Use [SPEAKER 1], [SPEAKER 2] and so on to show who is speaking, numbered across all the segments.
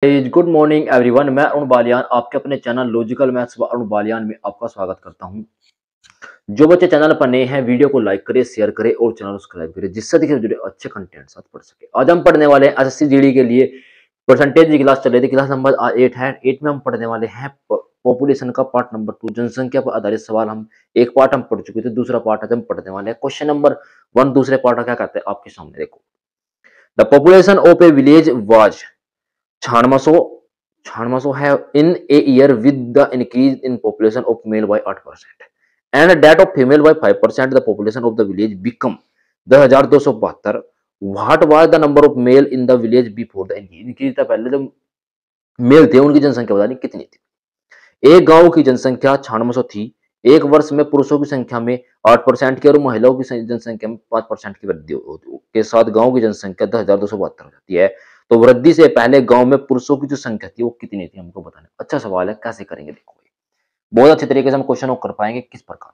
[SPEAKER 1] Good morning everyone. मैं अरुण बालियान आपके अपने चैनल लॉजिकल मैथ्स व अरुण बालियान में आपका स्वागत करता हूं। जो बच्चे चैनल पर नए हैं वीडियो को लाइक करें, शेयर करें और चैनल को सब्सक्राइब करें जिससे देखिए जुड़े अच्छे कंटेंट साथ पढ़ सके। आज हम पढ़ने वाले हैं एसएससी जीडी के लिए परसेंटेज की क्लास चल रही थी। क्लास नंबर 8 है। 8 में हम पढ़ने वाले हैं पॉपुलेशन का पार्ट नंबर 2, जनसंख्या पर आधारित सवाल। हम एक पार्ट हम पढ़ चुके थे, दूसरा पार्ट आज हम पढ़ने वाले हैं। क्वेश्चन नंबर 1 दूसरे पार्ट का क्या कहते हैं आपके सामने देखो। The population of A village was 96 have in a year with the increase in population of male by 8% and that of female by 5%, the population of the village become 10,272. What was the number of male in the village before the increase? था पहले जो mail थे उनकी जनसंख्या बतानी कितनी थी। एक गांव की जनसंख्या 9600 थी। एक वर्ष में पुरुषों की संख्या में 8% की और महिलाओं की जनसंख्या में 5% की वृद्धि के साथ गांव की जनसंख्या 10,272 हो जाती है। तो वृद्धि से पहले गांव में पुरुषों की जो संख्या थी वो कितनी थी हमको बताना। अच्छा सवाल है, कैसे करेंगे देखो भाई। बहुत अच्छे तरीके से हम क्वेश्चन को कर पाएंगे। किस प्रकार,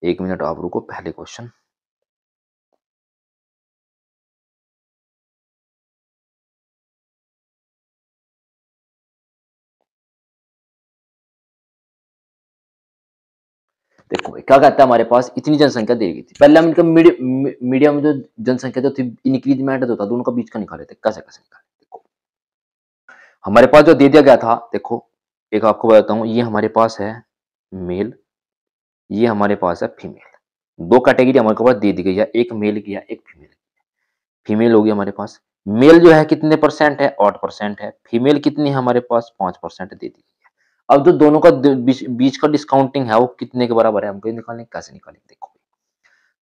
[SPEAKER 1] 1 मिनट आप रुको। पहले क्वेश्चन देखो भाई, क्या कहता है हमारे पास इतनी जनसंख्या दी गई थी। पहले हम इनका मीडियम जो जनसंख्या जो थी इंक्रीजमेंट जो था दोनों का बीच का निकाले थे। कैसे कैसे निकाले देखो। हमारे पास जो दे दिया गया था देखो, एक आपको बताता हूँ। ये हमारे पास है मेल, ये हमारे पास है फीमेल। दो कैटेगरी हमारे पास दे दी गई है, एक मेल की है एक फीमेल की है। फीमेल होगी हमारे पास। मेल जो है कितने परसेंट है, 8% है। फीमेल कितनी है हमारे पास, 5% दे दी गई है। अब जो दोनों का बीच का डिस्काउंटिंग है वो कितने के बराबर है हमको निकालने। कैसे निकालेंगे देखो।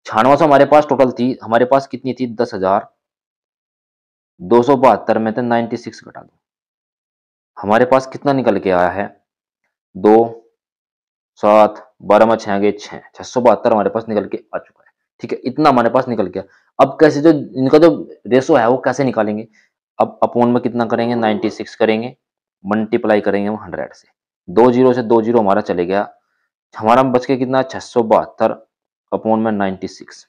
[SPEAKER 1] 96 हमारे पास टोटल थी, हमारे पास कितनी थी, 10,272 में से 96 घटा दो। हमारे पास कितना निकल के आया है, 2 7 12 में 6 गए 6, 672 हमारे पास निकल के आ चुका है। ठीक है, इतना हमारे पास निकल गया। अब कैसे जो इनका जो रेशो है वो कैसे निकालेंगे। अब अपोन में कितना करेंगे, 96 करेंगे, मल्टीप्लाई करेंगे हम 100 से। 2 जीरो से 2 जीरो हमारा चले गया। हमारा बच के कितना, 672 अपोन में 96।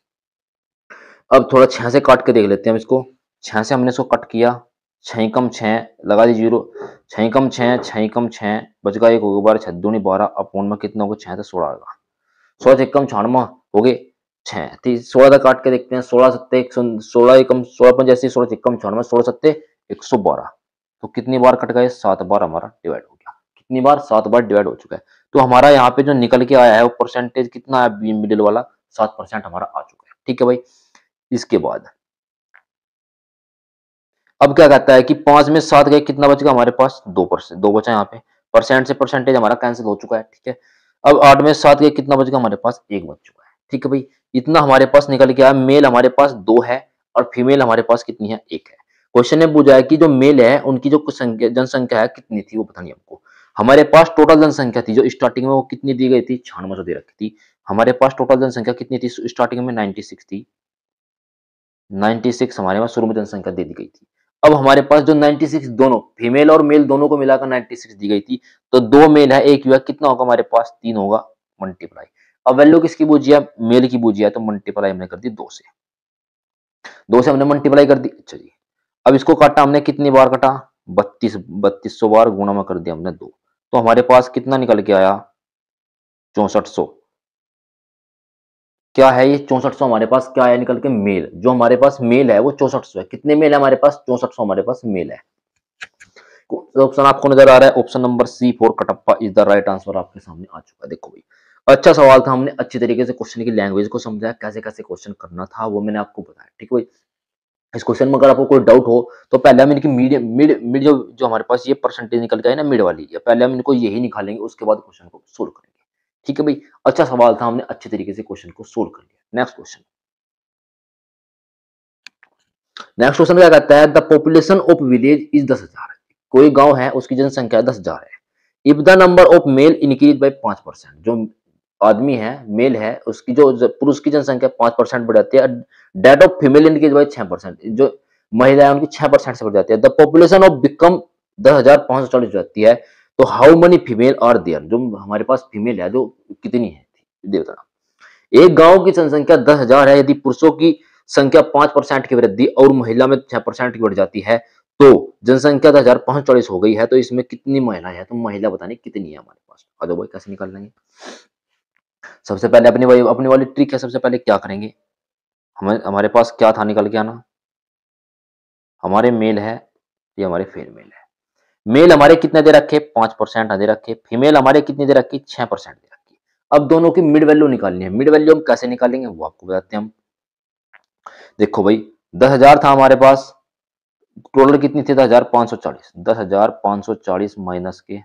[SPEAKER 1] अब थोड़ा 6 से काट के देख लेते हैं हम इसको। 6 से हमने इसको कट किया, 6 कम 6 लगा दी जीरो, 6 कम 6 6 कम 6 बच गया एक होगा 12 6 दूनी 12 अपोन में कितना होगा, 6 से 16 आएगा। 16 से कम 96 हो गए 6। 16 तक काट के देखते हैं। 16 सत्ते 16 कम 16 पंच ऐसे 16 कम 96, 16 सत्ते 112। तो कितनी बार कट गए, 7 बार हमारा डिवाइड हो गया। कितनी बार, 7 बार डिवाइड हो चुका है। तो हमारा यहाँ पे जो निकल के आया है वो परसेंटेज कितना है, मिडिल वाला 7% हमारा आ चुका है। ठीक है भाई। इसके बाद अब क्या कहता है कि 5 में 7 गए, कितना बचेगा हमारे पास, 2%, 2 बचा यहाँ पे। परसेंट से परसेंटेज हमारा कैंसिल हो चुका है। ठीक है। अब 8 में 7 गए, कितना बचेगा हमारे पास, 1 बच चुका है। ठीक है भाई, इतना हमारे पास निकल के आया। मेल हमारे पास 2 है और फीमेल हमारे पास कितनी है, 1 है। क्वेश्चन ने पूछा है कि जो मेल है उनकी जो जनसंख्या है कितनी थी वो बतानी हमको। हमारे पास टोटल जनसंख्या थी जो स्टार्टिंग में वो कितनी दी गई थी, 96 दे रखी थी। हमारे पास टोटल जनसंख्या कितनी थी स्टार्टिंग में, 96 थी। 96 हमारे पास शुरू में जनसंख्या दे दी गई थी। अब हमारे पास जो 96 दोनों फीमेल और मेल दोनों को मिलाकर 96 दी गई थी। तो 2 मेल है 1 हुआ, कितना होगा हमारे पास, 3 होगा। मल्टीप्लाई, अब वैल्यू किसकी बूझी है, मेल की बूझी है। तो मल्टीप्लाई हमने कर दी 2 से, 2 से हमने मल्टीप्लाई कर दी। अच्छा जी, अब इसको काटा हमने, कितनी बार काटा, 3200 बार गुणा में कर दिया हमने 2। तो हमारे पास कितना निकल के आया, 6400। क्या है ये 6400 हमारे पास क्या है निकल के, मेल। जो हमारे पास मेल है वो 6400 है। कितने मेल है हमारे पास, 6400 हमारे पास मेल है। ऑप्शन आपको नजर आ रहा है, option number C 4 Kattappa is the right answer आपके सामने आ चुका है। देखो भाई, अच्छा सवाल था। हमने अच्छी तरीके से क्वेश्चन की लैंग्वेज को समझा, कैसे कैसे क्वेश्चन करना था वो मैंने आपको बताया। ठीक है भाई। इस क्वेश्चन में अगर आपको कोई डाउट हो तो पहले हम इनकी मिड जो हमारे पास ये परसेंटेज निकल के आए ना मिड वाली, पहले हम इनको यही निकालेंगे, उसके बाद क्वेश्चन को सोल्व करेंगे। ठीक है भाई, अच्छा सवाल था, हमने अच्छे तरीके से क्वेश्चन को सोल्व कर लिया। नेक्स्ट क्वेश्चन, नेक्स्ट क्वेश्चन क्या कहता है, the population of village is 10,000। कोई गांव है उसकी जनसंख्या 10,000 है। If the number of male increase by 5%, जो आदमी है मेल है उसकी जो पुरुष की जनसंख्या 5% बढ़ जाती है। Date of female increase by 6%, जो महिला है उनकी 6% से बढ़ जाती है। द पॉपुलेशन ऑफ बिकम 10,540 हो जाती है। तो how many female are there, जो हमारे पास फीमेल है जो कितनी है देवता। एक गांव की जनसंख्या 10,000 है। यदि पुरुषों की संख्या 5% की वृद्धि और महिला में 6% की बढ़ जाती है तो जनसंख्या 10,540 हो गई है, तो इसमें कितनी महिला है, तो महिला बतानी कितनी है हमारे पास। अदो भाई कैसे निकाल लेंगे। सबसे पहले अपनी वाली ट्रिक है। सबसे पहले क्या करेंगे, हमारे पास क्या था निकल के आना, हमारे मेल है, ये हमारे फीमेल है। मेल हमारे कितने दे रखे, 5% दे रखे। फीमेल हमारे कितनी दे रखी, 6% दे रखी। अब दोनों की मिड वैल्यू निकालनी है। मिड वैल्यू हम कैसे निकालेंगे वो आपको बताते हैं हम। देखो भाई 10,000 था हमारे पास, टोटल कितनी थी 10,540। 10,540 माइनस के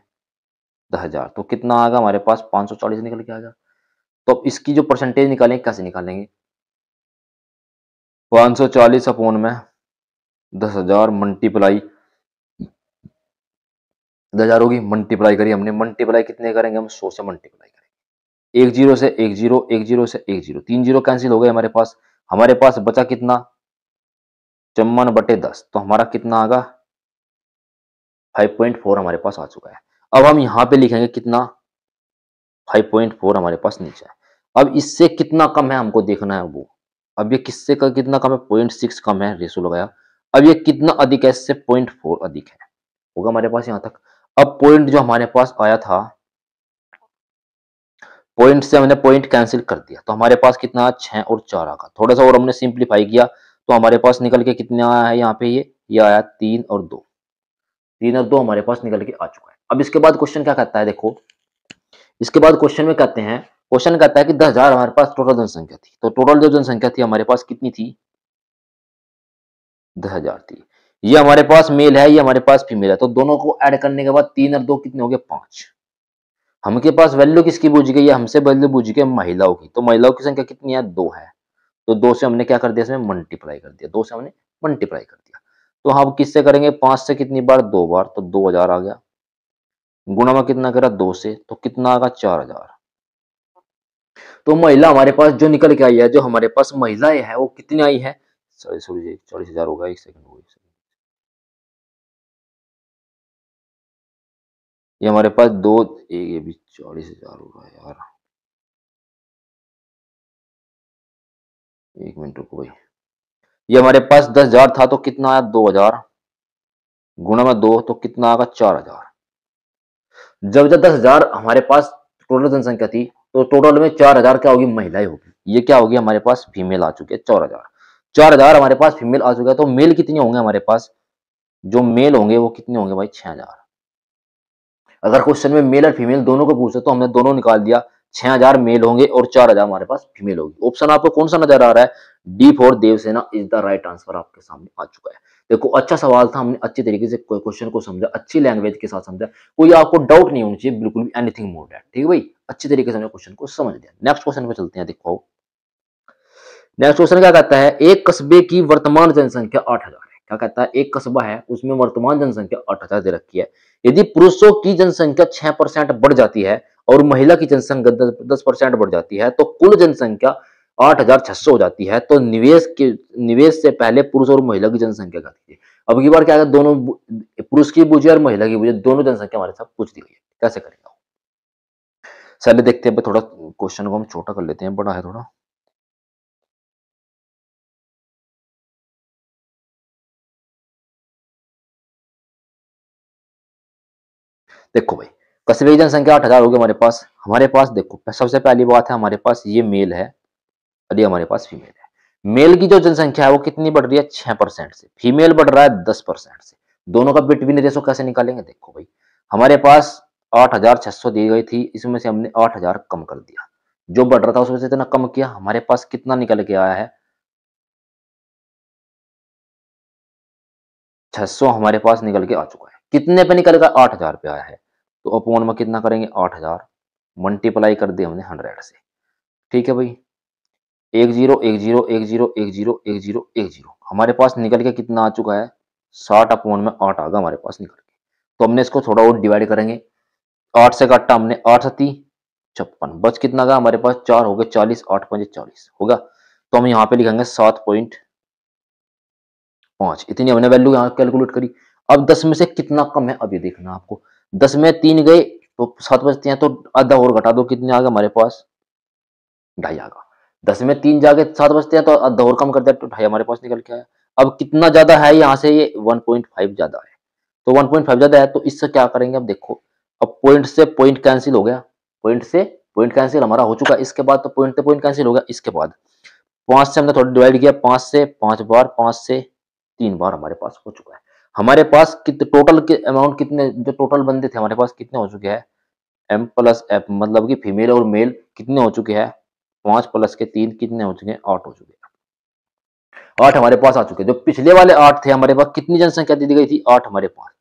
[SPEAKER 1] 10,000 तो कितना आएगा हमारे पास, 540 निकल के आएगा। तो अब इसकी जो परसेंटेज निकालेंगे कैसे निकालेंगे, 540 अपॉन में 10,000 मल्टीप्लाई 10,000 होगी, मल्टीप्लाई करी हमने। मल्टीप्लाई कितने करेंगे हम, 100 से मल्टीप्लाई करेंगे। एक जीरो से एक जीरो, एक जीरो से एक जीरो, 3 जीरो कैंसिल हो गए हमारे पास। हमारे पास बचा कितना, 54/10। तो हमारा कितना आगा 5.4 हमारे पास आ चुका है। अब हम यहाँ पे लिखेंगे कितना, 5.4 हमारे पास नीचे है। अब इससे कितना कम है हमको देखना है वो। अब ये किससे का कितना कम है, 0.6 कम है, रेशो लगाया। अब ये कितना अधिक है, इससे 0.4 अधिक है, होगा हमारे पास यहाँ तक। अब पॉइंट जो हमारे पास आया था, पॉइंट से हमने पॉइंट कैंसिल कर दिया, तो हमारे पास कितना 6 और 4 आगा। थोड़ा सा और हमने सिंप्लीफाई किया तो हमारे पास निकल के कितना आया है यहाँ पे, ये आया 3 और 2। 3 और 2 हमारे पास निकल के आ चुका है। अब इसके बाद क्वेश्चन क्या कहता है, देखो इसके बाद क्वेश्चन में कहते हैं, क्वेश्चन कहता है कि 10,000 हमारे पास टोटल जनसंख्या थी। तो टोटल जो जनसंख्या थी हमारे पास कितनी थी, 10,000 थी। ये हमारे पास मेल है, ये हमारे पास फीमेल है। तो दोनों को ऐड करने के बाद 3 और 2 कितने हो गए, 5। हमके पास वैल्यू किसकी पूछी गई है, हमसे वैल्यू पूछी गई महिलाओं की। तो महिलाओं की संख्या कितनी है, 2 है। तो 2 से हमने क्या कर दिया, इसमें मल्टीप्लाई कर दिया। 2 से हमने मल्टीप्लाई कर दिया। तो हम किससे करेंगे, 5 से कितनी बार, 2 बार, तो 2,000 आ गया। गुणा में कितना करा, 2 से, तो कितना आएगा 4,000। तो महिला हमारे पास जो निकल के आई है, जो हमारे पास महिलाएं है वो कितनी आई है, सॉरी सॉरी 40,000 होगा, एक सेकंड होगा। ये हमारे पास दो, ये भी 40,000 होगा यार, एक मिनट रुको भाई। ये हमारे पास 10,000 था, तो कितना आया 2,000, गुणा में 2 तो कितना आएगा 4,000। जब जब 10,000 हमारे पास टोटल जनसंख्या थी, तो टोटल में 4,000 क्या होगी, महिलाएं होगी। ये क्या होगी, हमारे पास फीमेल आ चुके हैं 4,000। 4,000 हमारे पास फीमेल आ चुका है। तो मेल कितने होंगे हमारे पास, जो मेल होंगे वो कितने होंगे भाई, 6,000। अगर क्वेश्चन में मेल और फीमेल दोनों को पूछे तो हमने दोनों निकाल दिया। 6,000 मेल होंगे और 4,000 हमारे पास फीमेल होगी। ऑप्शन आपको कौन सा नजर आ रहा है, D for Devasena is the right answer आपके सामने आ चुका है। देखो अच्छा सवाल था, हमने अच्छी तरीके से क्वेश्चन को समझा, अच्छी लैंग्वेज के साथ समझा। कोई आपको डाउट नहीं होनी चाहिए, बिल्कुल भी एनीथिंग मोर दैट। ठीक है भाई, अच्छी तरीके से हमने क्वेश्चन को समझ लिया। नेक्स्ट क्वेश्चन पे चलते हैं। देखो नेक्स्ट क्वेश्चन क्या कहता है, एक कस्बे की वर्तमान जनसंख्या 8,000 है। क्या कहता है, एक कस्बा है उसमें वर्तमान जनसंख्या 8,000 दे रखी है। यदि पुरुषों की जनसंख्या 6% बढ़ जाती है और महिला की जनसंख्या 10% बढ़ जाती है, तो कुल जनसंख्या 8,600 हो जाती है। तो निवेश से पहले पुरुष और महिला की जनसंख्या क्या थी। अब की बार क्या है, दोनों पुरुष की पूछे और महिला की पूछे, दोनों जनसंख्या हमारे साथ पूछ दी गई है। कैसे करेंगे, चलिए देखते हैं। थोड़ा क्वेश्चन को हम छोटा कर लेते हैं, बड़ा है थोड़ा। देखो भाई कस्बे की जनसंख्या 8,000 होगी हमारे पास। हमारे पास देखो सबसे पहली बात है, हमारे पास ये मेल है और ये हमारे पास फीमेल है। मेल की जो जनसंख्या है वो कितनी बढ़ रही है, 6% से। फीमेल बढ़ रहा है 10% से। दोनों का बिटवीन रेशो कैसे निकालेंगे, देखो भाई हमारे पास 8,600 दी गई थी, इसमें से हमने 8,000 कम कर दिया। जो बढ़ रहा था उसमें से इतना कम किया, हमारे पास कितना निकल के आया है, 600 हमारे पास निकल के आ चुका है। कितने पे निकल कर 8,000 पे आया है, तो अपॉन में कितना करेंगे 8,000 मल्टीप्लाई कर दिया हमने 100 से। ठीक है भाई, एक जीरो एक जीरो एक जीरो एक जीरो एक जीरो एक जीरो हमारे पास निकल के कितना आ चुका है, 60 अपॉन में 8 आ गया हमारे पास निकल के। तो हमने इसको थोड़ा और डिवाइड करेंगे। 8 से काटा हमने, 8 सती 56, बच कितना गया हमारे पास, 4 हो गए 40, 8 5 40 होगा। तो हम यहाँ पे लिखेंगे 7.5। इतनी हमने वैल्यू यहाँ कैलकुलेट करी। अब 10 में से कितना कम है, अब ये देखना आपको। 10 में 3 गए तो 7 बचते हैं, तो आधा और घटा दो, कितने आ गए हमारे पास, 2.5 आ गया। 10 में 3 जाके 7 बचते हैं, तो आधा और कम कर दिया तो 2.5 हमारे पास निकल के आया। अब कितना ज्यादा है यहाँ से, ये 1.5 ज्यादा है, तो 1.5 ज्यादा है, तो इससे क्या करेंगे अब देखो, अब पॉइंट से पॉइंट कैंसिल हो गया, पॉइंट से पॉइंट कैंसिल हमारा हो चुका है, इसके बाद तो पॉइंट से पॉइंट कैंसिल हो गया, इसके बाद 5 से हमने थोड़ा डिवाइड किया, 5 से 5 बार, 5 से 3 बार हमारे पास हो चुका है। हमारे पास कितने टोटल के अमाउंट, कितने जो टोटल बंदे थे हमारे पास कितने हो चुके हैं, एम प्लस एफ, मतलब कि फीमेल और मेल कितने हो चुके हैं, 5 प्लस के 3 कितने हो चुके हैं, 8 हो चुके हैं। 8 हमारे पास आ चुके हैं। जो पिछले वाले 8 थे हमारे पास, कितनी जनसंख्या दे दी गई थी, 8 हमारे पास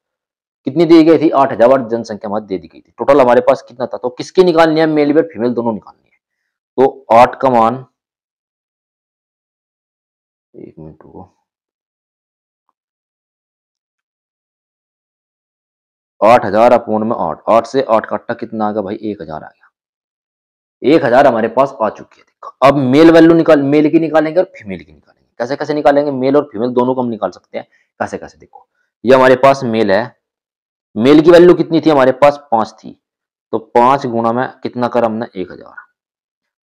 [SPEAKER 1] कितनी दी गई थी, 8,000 जनसंख्या हमारी दे दी गई थी। टोटल हमारे पास कितना था, तो किसकी निकालनी है, मेल और फीमेल दोनों निकालनी है। तो 8 का मान, एक मिनट रुको, 8,000 अपूर्ण में 8, 8 से 8 काटा कितना आ गया भाई, 1,000 आ गया। 1,000 हमारे पास आ चुकी है। देखो अब मेल वैल्यू निकाल, मेल की निकालेंगे और फीमेल की निकालेंगे। कैसे कैसे निकालेंगे, मेल और फीमेल दोनों को हम निकाल सकते हैं। कैसे कैसे, देखो ये हमारे पास मेल है, मेल की वैल्यू कितनी थी हमारे पास, 5 थी, तो 5 गुणा में कितना कर हमने, 1,000,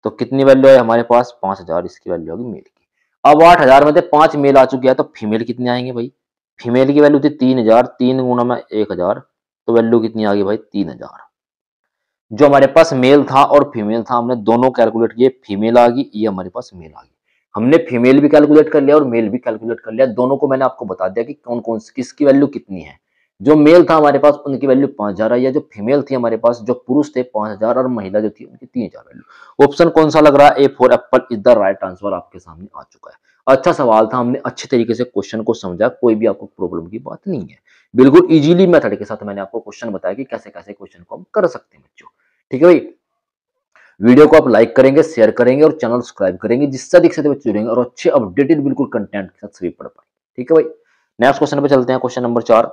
[SPEAKER 1] तो कितनी वैल्यू है हमारे पास, 5,000 इसकी वैल्यू होगी मेल की। अब 8,000 में से 5 मेल आ चुके हैं, तो फीमेल कितने आएंगे भाई, फीमेल की वैल्यू थी 3,000, 3 गुणा में 1,000, तो वैल्यू कितनी आ गई भाई, 3,000। जो हमारे पास मेल था और फीमेल था, हमने दोनों कैलकुलेट किए, फीमेल आ गई, ये हमारे पास मेल आ गई। हमने फीमेल भी कैलकुलेट कर लिया और मेल भी कैलकुलेट कर लिया, दोनों को मैंने आपको बता दिया कि कौन कौन किसकी वैल्यू कितनी है। जो मेल था हमारे पास उनकी वैल्यू 5,000 आई है, जो फीमेल थी हमारे पास, जो पुरुष थे 5,000, और महिला जो थी उनकी 3,000 वैल्यू। ऑप्शन कौन सा लग रहा है, A for Apple is the right answer आपके सामने आ चुका है। अच्छा सवाल था, हमने अच्छे तरीके से क्वेश्चन को समझा, कोई भी आपको प्रॉब्लम की बात नहीं है। बिल्कुल इजीली मेथड के साथ मैंने आपको क्वेश्चन बताया कि कैसे कैसे क्वेश्चन को हम कर सकते हैं बच्चों। ठीक है भाई, वीडियो को आप लाइक करेंगे, शेयर करेंगे और चैनल सब्सक्राइब करेंगे, जिससे अधिक से अधिक बच्चे जुड़ेंगे और अच्छे अपडेटेड बिल्कुल कंटेंट के साथ सभी पढ़ पाएंगे। ठीक है भाई, नेक्स्ट क्वेश्चन पे चलते हैं। क्वेश्चन नंबर 4,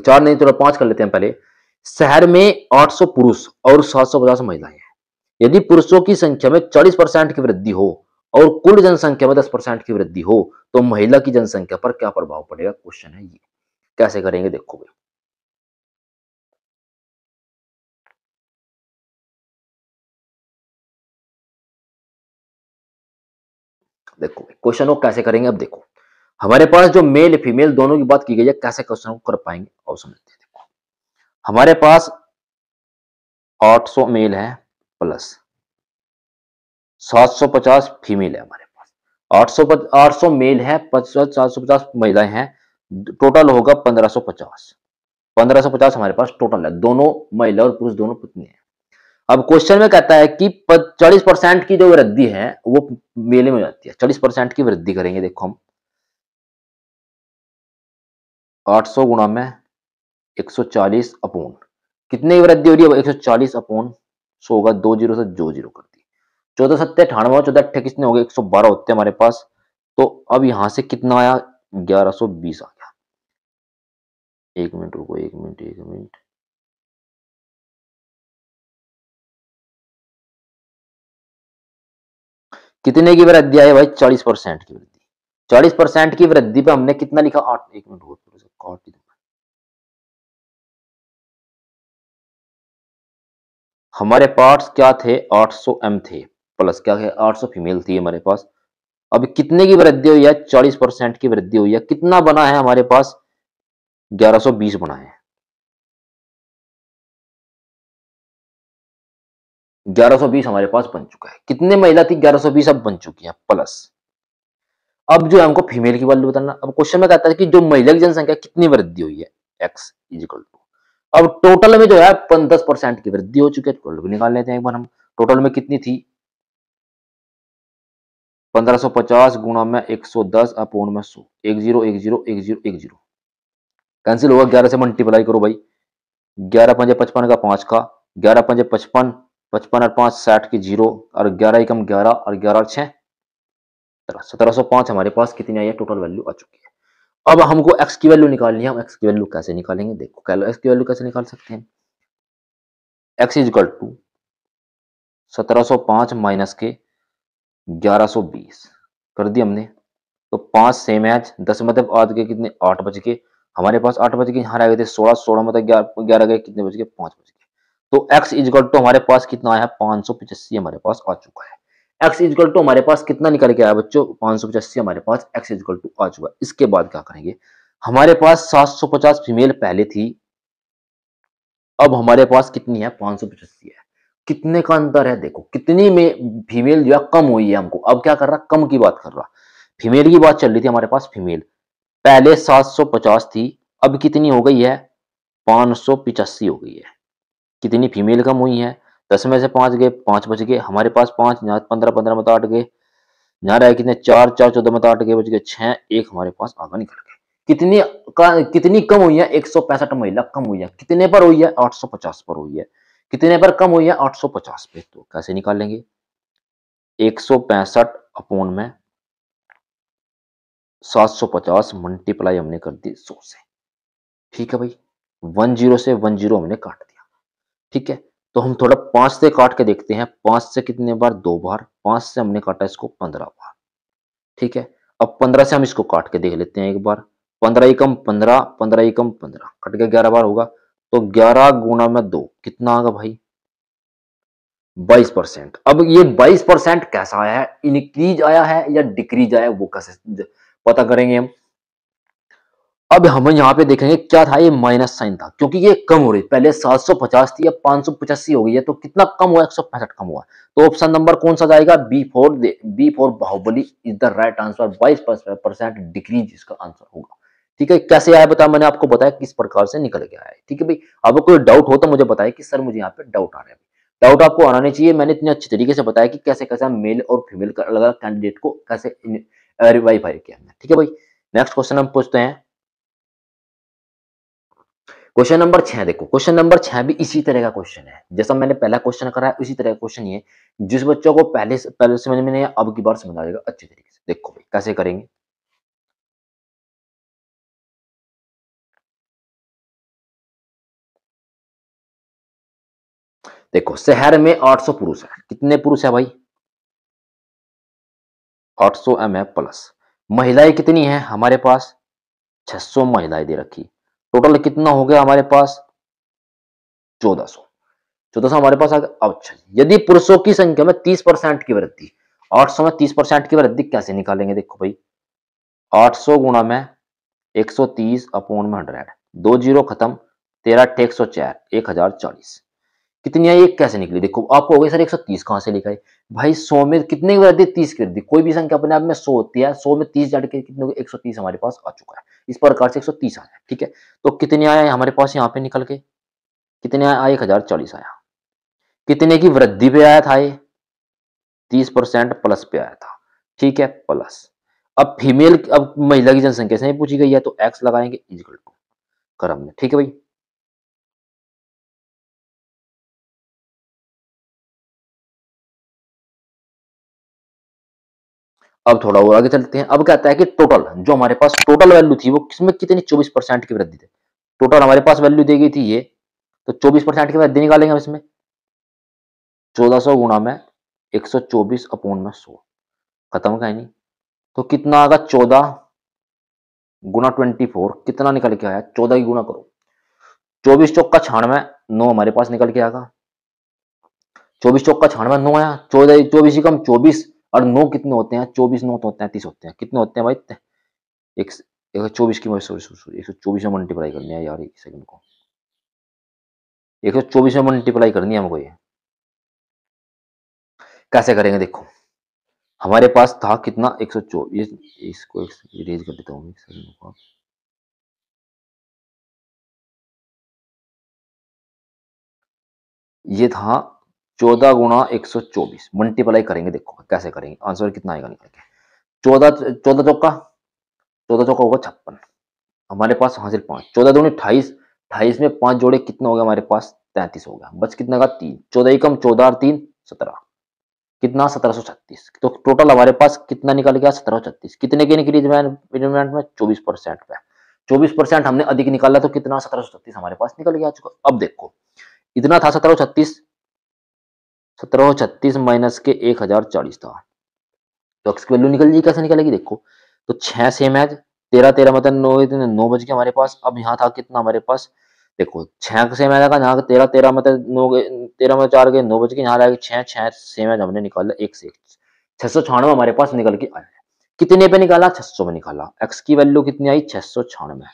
[SPEAKER 1] 4 नहीं तो 5 कर लेते हैं पहले। शहर में 800 पुरुष और 750 महिलाएं हैं। यदि पुरुषों की संख्या में 40% की वृद्धि हो और कुल जनसंख्या में 10% की वृद्धि हो, तो महिला की जनसंख्या पर क्या प्रभाव पड़ेगा, क्वेश्चन है ये। कैसे करेंगे देखो भाई, देखो क्वेश्चन को कैसे करेंगे। अब देखो हमारे पास जो मेल फीमेल दोनों की बात की गई है, कैसे क्वेश्चन को कर पाएंगे और समझते हैं। देखो हमारे पास 800 मेल है प्लस 750 फीमेल है हमारे पास। 800 मेल है, 750 महिलाएं हैं, टोटल होगा 1550। 1550 हमारे पास टोटल है, दोनों महिला और पुरुष दोनों पुतनी है। अब क्वेश्चन में कहता है कि 40% की जो वृद्धि है वो मेले में हो जाती है। 40% की वृद्धि करेंगे, देखो हम 800 गुणा में 140 अपोन, कितने की वृद्धि हो रही है, 140 अपोन 100 होगा, 2 जीरो से 2 जीरो कर दी, 14 सत्ते 98, 14 अट्ठे कितने हो गए, 112 होते हैं हमारे पास। तो अब यहां से कितना आया, 1120 आ गया। एक मिनट रुको, एक मिनट, एक मिनट, कितने की वृद्धि आई भाई, 40% की वृद्धि। 40% की वृद्धि पे हमने कितना लिखा, 8, एक मिनट काट ही दूंगा। हमारे पास क्या थे, 800 एम थे प्लस क्या है, 800 फीमेल थी हमारे पास। अब कितने की वृद्धि हुई है, 40% की वृद्धि हुई है, कितना बना है हमारे पास, 1120 बना है। 1120 हमारे पास बन चुका है। कितने महिला थी, 1120 अब बन चुकी है प्लस। अब जो है हमको फीमेल की वैल्यू बताना। अब क्वेश्चन में कहता है कि जो महिला की जनसंख्या कितनी वृद्धि हुई है, एक्स इज इक्वल टू, अब टोटल में जो है 10% की वृद्धि हो चुकी है, टोटल भी निकाल लेते हैं एक बार हम। टोटल में कितनी थी, 1550 गुणा में 110 अपोन में 100, 10 10 10 10 कैंसिल होगा, 11 से मल्टीप्लाई करो भाई, 11 पंजे 55 का 5 का, 11 पंजे 55, 55 और 5 60 की 0, और 11 एकम 11 और 11 और 6 1705 हमारे पास कितनी आई है, टोटल वैल्यू आ चुकी है। अब हमको x की वैल्यू निकालनी है। हम x की वैल्यू कैसे निकालेंगे, देखो x की वैल्यू कैसे निकाल सकते हैं, x is equal to 1705 minus के 1120 कर दिया हमने, तो 5 सेम है, 10 मतलब आज के कितने, 8 बज के, हमारे पास 8 बज के, यहाँ रह गए थे 16, 16 मतलब 11 गए, कितने बज के, 5 बज के। तो x इज इक्वल टू हमारे पास कितना आया है, 585 हमारे पास आ चुका है। x इक्वल टू हमारे पास कितना निकल के आया बच्चों, 585 हमारे पास x इक्वल टू आ चुका है। इसके बाद क्या करेंगे, हमारे पास 750 फीमेल पहले थी, अब हमारे पास कितनी है, 585 है। कितने का अंतर है देखो, कितनी में फीमेल जो है कम हुई है हमको, अब क्या कर रहा, कम की बात कर रहा। फीमेल की बात चल रही थी हमारे पास, फीमेल पहले 750 थी, अब कितनी हो गई है, 585 हो गई है। कितनी फीमेल कम हुई है, 10 में से 5 गए, 5 बच गए हमारे पास, 5 यहाँ 15, 15 में तो 8 गए, यहाँ रहे कितने 4, 4 14 में तो 8 गए, बच गए 6, एक हमारे पास आगे निकल गए। कितनी कितनी कम हुई है, 165 महिला कम हुई है। कितने पर हुई है, 850 पर हुई है। कितने पर कम हुई है, 850 पे। तो कैसे निकालेंगे, 165 अपोन में 750 मल्टीप्लाई हमने कर दी 100 से। ठीक है भाई, 10 से 10 हमने काट दिया। ठीक है, तो हम थोड़ा 5 से काट के देखते हैं, 5 से कितने बार, 2 बार, 5 से हमने काटा इसको 15 बार। ठीक है, अब 15 से हम इसको काट के देख लेते हैं एक बार, 15 एकम 15, 15 एकम 15, कट के 11 बार होगा, तो 11 गुना में 2 कितना आएगा भाई, 22%। अब ये 22% कैसा आया है, इंक्रीज आया है या डिक्रीज आया है, वो कैसे पता करेंगे हम। अब हम यहाँ पे देखेंगे क्या था, ये माइनस साइन था, क्योंकि ये कम हो रही, पहले 750 थी, अब 585 हो गई है, तो कितना कम हुआ, 165 कम हुआ। तो ऑप्शन नंबर कौन सा जाएगा, B for Baahubali is the right answer, 22% decrease इसका आंसर होगा। ठीक है, कैसे आया बता, मैंने आपको बताया किस प्रकार से निकल के आया है। ठीक है भाई, अब कोई डाउट हो तो मुझे बताए कि सर मुझे यहाँ पे डाउट आ रहा है। डाउट आपको आना नहीं चाहिए, मैंने इतने अच्छे तरीके से बताया कि कैसे कैसे मेल और फीमेल का अलग अलग कैंडिडेट को कैसे वेरीफाई किया। ठीक है भाई, नेक्स्ट क्वेश्चन हम पूछते हैं, क्वेश्चन नंबर 6 देखो, क्वेश्चन नंबर 6 भी इसी तरह का क्वेश्चन है, जैसा मैंने पहला क्वेश्चन करा है उसी तरह का क्वेश्चन ये, जिस बच्चों को पहले समझ में नहीं आया अब की बार समझ आ जाएगा अच्छे तरीके से। देखो भाई कैसे करेंगे, देखो शहर में 800 पुरुष है, कितने पुरुष है भाई, 800 एम प्लस, महिलाएं कितनी है हमारे पास, 600 महिलाएं दे रखी, टोटल कितना हो गया हमारे पास, 1400। 1400 हमारे पास आ गया। अब अच्छा, यदि पुरुषों की संख्या में 30% की वृद्धि, 800 में 30% की वृद्धि कैसे निकालेंगे, देखो भाई 800 गुणा में 130 अपोन में 100, 2 जीरो खत्म, 13 अट्ठे 104, 1040, कितनी आई, ये कैसे निकली, देखो आपको हो गया सर 130 कहां से लिखा है भाई, 100 में कितने की वृद्धि, 30 की वृद्धि, कोई भी संख्या अपने आप में 100 होती है, 100 में 30 जाट के कितने को, 130 हमारे पास आ चुका है, इस प्रकार से 130 आया। ठीक है, तो कितने आया हमारे पास यहाँ पे निकल के, कितने आया, 1040 आया। कितने की वृद्धि पे आया था ये, 30% प्लस पे आया था। ठीक है, प्लस, अब फीमेल, अब महिला की जनसंख्या से पूछी गई है तो एक्स लगाएंगे इक्वल टू क्रम में। ठीक है भाई, अब थोड़ा और आगे चलते हैं। अब कहता है कि टोटल, जो हमारे पास टोटल वैल्यू थी वो किसमें कितनी, 24% की वृद्धि थी, टोटल हमारे पास वैल्यू दी गई थी ये, तो 24% की वृद्धि निकालेंगे हम इसमें, 1400 गुणा में 124 अपोन में 100, खत्म का नहीं, तो कितना आएगा, 14 गुना 24, कितना निकल के आया, 14 की गुना करो, 24 चौक का 96, 9 हमारे पास निकल के आएगा, 24 चौक का 96, 9 आया, 14 24 कम 24, और 9 कितने होते हैं, 24 9 तो होते हैं 30 होते हैं, कितने होते हैं भाई, एक 124 की, सॉरी 124 में मल्टीप्लाई करनी है यार, एक सेकंड को, 124 में मल्टीप्लाई करनी है हमको, ये कैसे करेंगे देखो, हमारे पास था कितना, 124, इसको इरेज कर देता हूँ एक सेकंड को, ये था 14 गुणा 124 मल्टीप्लाई करेंगे, देखो कैसे करेंगे, आंसर कितना आएगा निकल के, 14 14 चौका, 14 चौका होगा 56, हमारे पास हासिल 5, 14 दूनी 28, 28 में 5 जोड़े कितना हो गया हमारे पास, 33 हो गया, बच कितना का 3, 14 कम 14 और 3 17, कितना 1736, तो टोटल हमारे पास कितना निकल गया, 1736, कितने के इंक्रीजमेंट में, 24% पे, 24% हमने अधिक निकाला तो कितना, 1736 हमारे पास निकल गया चुका। अब देखो इतना था 1736, 1736 माइनस के 1040 था, तो एक्स की वैल्यू निकल जाएगी, कैसे निकलेगी देखो, तो 6 सेम है, 13 13 मतलब 9 9 बज के हमारे पास, अब यहाँ था कितना हमारे पास, देखो 6 सेम आएगा, यहाँ 13 13 मतलब 9 13 में 4 गए 9 बज के, यहाँ रहेगा 6 6 सेम है, हमने निकाला 1 से 1, 696 हमारे पास निकल के आया है। कितने पे निकाला? 600 में निकाला। एक्स की वैल्यू कितनी आई? 696।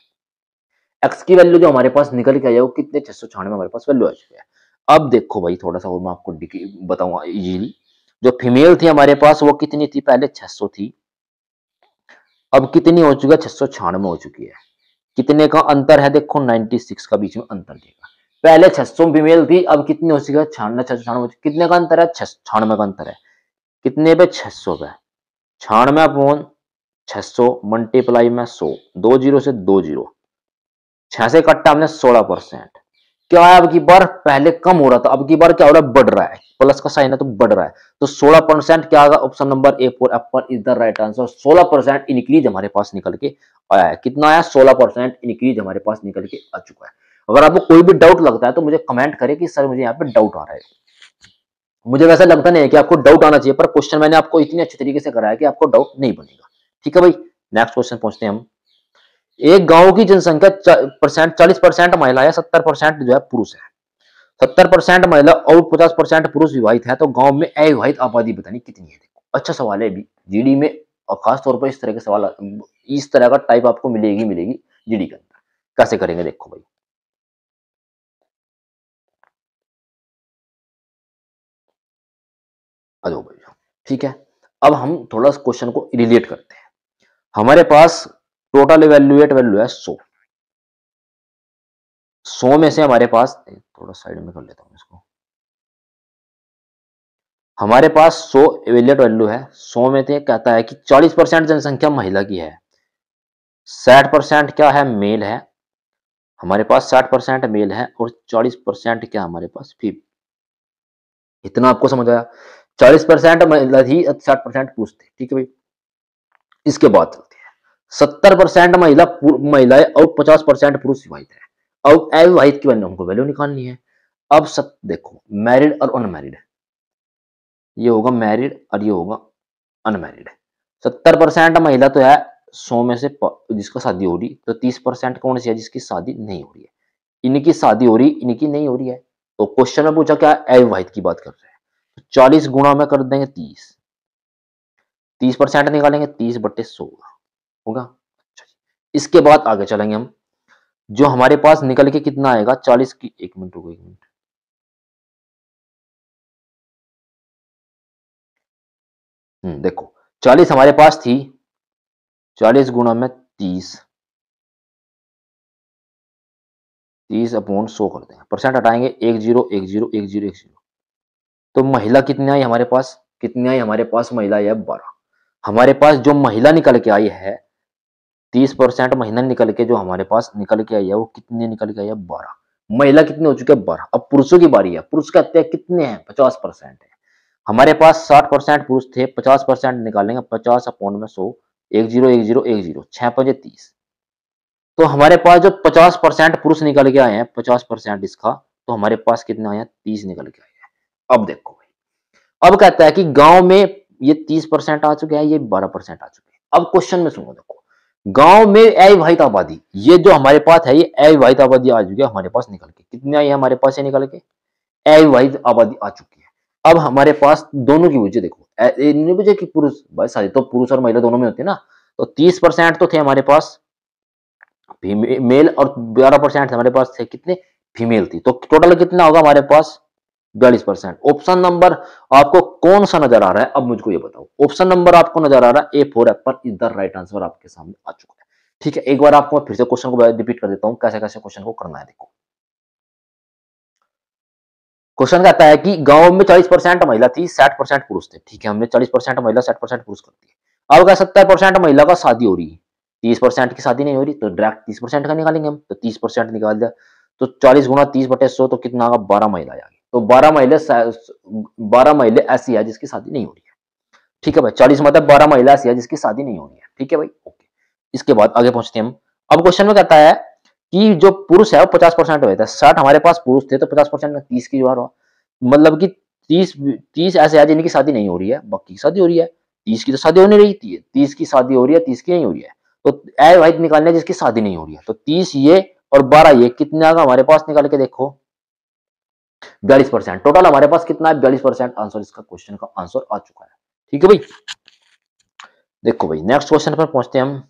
[SPEAKER 1] एक्स की वैल्यू जो हमारे पास निकल के आई है वो कितने? 696 हमारे पास वैल्यू आ चुकी है। अब देखो भाई थोड़ा सा और मैं आपको बताऊंगा इजीली। जो फीमेल थी हमारे पास वो कितनी थी? पहले 600 थी, अब कितनी हो चुकी है? 696 हो चुकी है। कितने का अंतर है? देखो 96 का बीच में अंतर देगा। पहले 600 फीमेल थी, अब कितनी हो चुकी है? 96 कितने का अंतर है? 96 का अंतर है। कितने पे? 600 पे। 96 अपॉन 600 मल्टीप्लाई में 100, 2 जीरो से 2 जीरो, 6 से कट्टा हमने 16%। क्या है? अब की बार पहले कम हो रहा था, अब की बार क्या हो रहा है? बढ़ रहा है। प्लस का साइन है तो बढ़ रहा है। तो 16% क्या आएगा? Option number A for Apple is the right answer. 16% increase हमारे पास निकल के आया है। कितना आया? 16% इंक्रीज हमारे पास निकल के आ चुका है। अगर आपको कोई भी डाउट लगता है तो मुझे कमेंट करें कि सर मुझे यहाँ पे डाउट आ रहा है। मुझे वैसा लगता नहीं है कि आपको डाउट आना चाहिए, पर क्वेश्चन मैंने आपको इतनी अच्छी तरीके से कराया कि आपको डाउट नहीं बनेगा। ठीक है भाई, नेक्स्ट क्वेश्चन पहुंचते हैं हम। एक गांव की जनसंख्या 40% महिला है, 70% जो है पुरुष है। 70% महिला और 50% पुरुष विवाहित है, तो गांव में अविवाहित आबादी बतानी कितनी है? देखो अच्छा सवाल है। जीडी में और खास तौर पर इस तरह के सवाल, इस तरह का टाइप आपको मिलेगी जीडी के अंदर। कैसे करेंगे देखो भाई। आ जाओ भाई। ठीक है, अब हम थोड़ा क्वेश्चन को रिलेट करते हैं। हमारे पास टोटल इवेल्युएट वैल्यू है 100। 100 में से हमारे पास, थोड़ा साइड में कर लेता हूं इसको। हमारे पास 100 इवेल्युएट वैल्यू है। 100 में से कहता है कि 40% जनसंख्या महिला की है, 60% क्या है? मेल है। हमारे पास 60% मेल है और 40% क्या हमारे पास? फीमेल। इतना आपको समझ आया? 40% महिला थी, 60% पुरुष थे। ठीक है भाई, इसके बाद चलते हैं। 70% महिलाएं और 50% पुरुष विवाहित है। अब अविवाहित की वैल्यू हमको वैल्यू निकालनी है। अब देखो मैरिड और अनमैरिड, ये होगा मैरिड और ये होगा अनमैरिड। 70% महिला तो है 100 में से जिसका शादी हो रही, तो 30% कौन सी है? जिसकी शादी नहीं हो रही है। इनकी शादी हो रही, इनकी नहीं हो रही है। तो क्वेश्चन में पूछा क्या? अविवाहित की बात कर रहे हैं। 40 गुणा में कर देंगे 30, 30% निकालेंगे, 30/100 होगा। अच्छा, इसके बाद आगे चलेंगे हम। जो हमारे पास निकल के कितना आएगा? 40 की, 1 मिनट रुको, 1 मिनट। देखो 40 हमारे पास थी, 40 गुणा में 30, 30/100 कर देंगे। परसेंट हटाएंगे, 1 0 1 0 1 0 1 0। तो महिला कितनी आई हमारे पास? कितनी आई हमारे पास? महिला है 12। हमारे पास जो महिला निकल के आई है, 30% महिला निकल के जो हमारे पास निकल के आई है, वो कितनी निकल के आई है? 12। महिला कितनी हो चुकी है? 12। अब पुरुषों की बारी है। पुरुष कहते हैं कितने हैं? 50% है। हमारे पास 60% पुरुष थे, 50% निकालेंगे, 50/100, 1 0 1 0 1 0, 6 5 30। तो हमारे पास जो 50% पुरुष निकल के आए हैं, 50% इसका, तो हमारे पास कितने आए हैं? 30 निकल के आए हैं। अब देखो भाई, अब कहता है कि गांव में ये 30% आ चुके हैं, ये 12% आ चुके हैं। अब क्वेश्चन में सुनो, देखो गांव में अविवाहित आबादी, ये जो हमारे पास है, ये अविवाहित आबादी आ चुकी है हमारे पास निकल के। कितनी आई है हमारे पास ये निकल के? अविवाहित आबादी आ चुकी है। अब हमारे पास दोनों की वजह देखो, नहीं वजह कि पुरुष, भाई शादी तो पुरुष और महिला दोनों में होती है ना। तो 30% तो थे हमारे पास मेल और 12% हमारे पास थे कितने? फीमेल थी। तो टोटल कितना होगा हमारे पास? 42%। ऑप्शन नंबर आपको कौन सा नजर आ रहा है? अब मुझको ये बताओ। ऑप्शन नंबर आपको नजर आ रहा है A for Apple is the right answer, आपके सामने आ चुका है। ठीक है, एक बार आपको फिर से क्वेश्चन को रिपीट कर देता हूं, कैसे कैसे क्वेश्चन को करना है। देखो क्वेश्चन कहता है कि गांव में 40% महिला थी, 60% पुरुष थे। ठीक है, हमने 40% महिला 60% पुरुष कर दिया। अब क्या 70% महिला का शादी हो रही है, 30% की शादी नहीं हो रही, तो डायरेक्ट 30% का निकालेंगे हम। तो 30% निकाल दिया, तो 40 गुणा 30/100, तो कितना आगा? 12 महिला आ गई। तो 12 महिला ऐसी है जिसकी शादी नहीं हो रही है। ठीक है भाई, 40 मतलब 12 महिला ऐसी है जिसकी शादी नहीं हो रही है। ठीक है भाई, ओके। इसके बाद आगे पहुंचते हैं हम। अब क्वेश्चन में कहता है कि जो पुरुष है वो 50% हुए थे। 60 हमारे पास पुरुष थे, तो 50% में 30 की जोड़ हुआ। मतलब कि 30 ऐसे है जिनकी शादी नहीं हो रही है, बाकी की शादी हो रही है। 30 की तो शादी हो नहीं रही थी, 30 की शादी हो रही है, 30 की नहीं हो रही है। तो अविवाहित निकालने जिसकी शादी नहीं हो रही है, तो 30 ये और 12 ये, कितने आगा हमारे पास? निकाल के देखो, 42%। टोटल हमारे पास कितना है? 42% आंसर, इसका क्वेश्चन का आंसर आ चुका है। ठीक है भाई। देखो भाई नेक्स्ट क्वेश्चन पर पहुंचते हैं हम।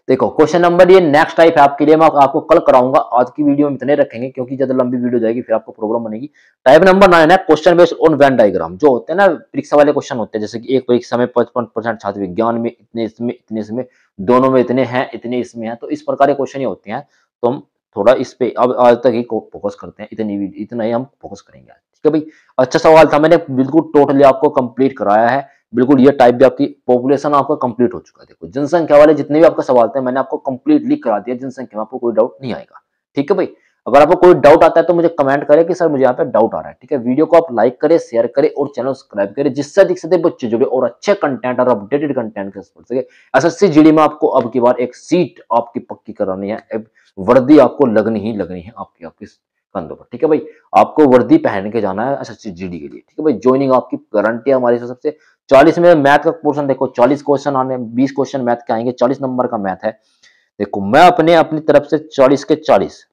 [SPEAKER 1] देखो क्वेश्चन नंबर ये नेक्स्ट टाइप है आपके लिए, मैं आपको कल कराऊंगा, आज की वीडियो में इतने रखेंगे क्योंकि ज्यादा लंबी वीडियो जाएगी फिर आपको प्रॉब्लम बनेगी। टाइप नंबर 9 है question based on Venn diagram. जो होते हैं ना परीक्षा वाले क्वेश्चन होते हैं, जैसे कि एक परीक्षा में 55% छात्र विज्ञान में इतने, इसमें दोनों में इतने हैं, इतने इसमें हैं, तो इस प्रकार के क्वेश्चन ही होते हैं। तो हम थोड़ा इस पे अब आज तक ही फोकस करते हैं, इतना ही हम फोकस करेंगे। ठीक है भाई, अच्छा सवाल था, मैंने बिल्कुल टोटली आपको कंप्लीट कराया है। बिल्कुल ये टाइप भी आपकी पॉपुलेशन आपका कंप्लीट हो चुका है। देखो जनसंख्या वाले जितने भी आपका सवाल थे मैंने आपको कंप्लीटली करा दिया, जनसंख्या में आपको कोई डाउट नहीं आएगा। ठीक है भाई, अगर आपको कोई डाउट आता है तो मुझे कमेंट करें कि सर मुझे यहाँ पे डाउट आ रहा है। ठीक है, वीडियो को आप लाइक करें, शेयर करें और चैनल सब्सक्राइब करें, जिससे अधिक से अधिक बच्चे जुड़े और अच्छे कंटेंट और अपडेटेड कंटेंट के पढ़ सके। एसएससी जीडी में आपको अब की बार एक सीट आपकी पक्की करानी है, वर्दी आपको लगनी ही लगनी है आपकी कंधों पर। ठीक है भाई, आपको वर्दी पहन के जाना है एसएससी जीडी के लिए। ठीक है भाई, ज्वाइनिंग आपकी गारंटी है हमारी सबसे। 40 में मैथ का पोर्शन देखो, 40 क्वेश्चन आने, 20 क्वेश्चन मैथ के आएंगे, 40 नंबर का मैथ है। देखो मैं अपनी तरफ से 40 के 40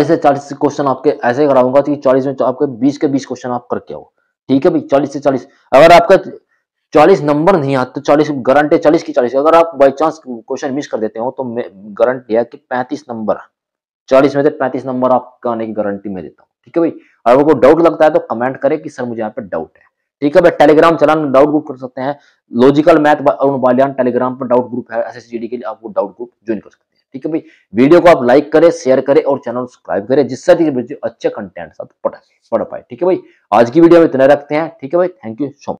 [SPEAKER 1] से 40 क्वेश्चन आपके ऐसे कराऊंगा कि 40 में आपके 20 के 20 क्वेश्चन आप करके आओ। ठीक है भाई, 40 से 40। अगर आपका 40 नंबर नहीं आते तो 40 गारंटी, 40 की 40। अगर आप बाई चांस क्वेश्चन मिस कर देते हो तो गारंटी है कि 35 नंबर, 40 में से 35 नंबर आपका आने की गारंटी मैं देता हूँ। ठीक है भाई, अगर आपको डाउट लगता है तो कमेंट करें कि सर मुझे यहाँ पे डाउट है। ठीक है भाई, टेलीग्राम चला, डाउट ग्रुप कर सकते हैं, logical math Arun Baliyan Telegram पर डाउट ग्रुप है, एसएससी के लिए आपको डाउट ग्रुप ज्वाइन कर सकते हैं। ठीक है भाई, वीडियो को आप लाइक करें, शेयर करें और चैनल सब्सक्राइब करें, जिससे कि अच्छे कंटेंट साथ पढ़ पाए। ठीक है भाई, आज की वीडियो में इतना रखते हैं। ठीक है भाई, थैंक यू सो मच।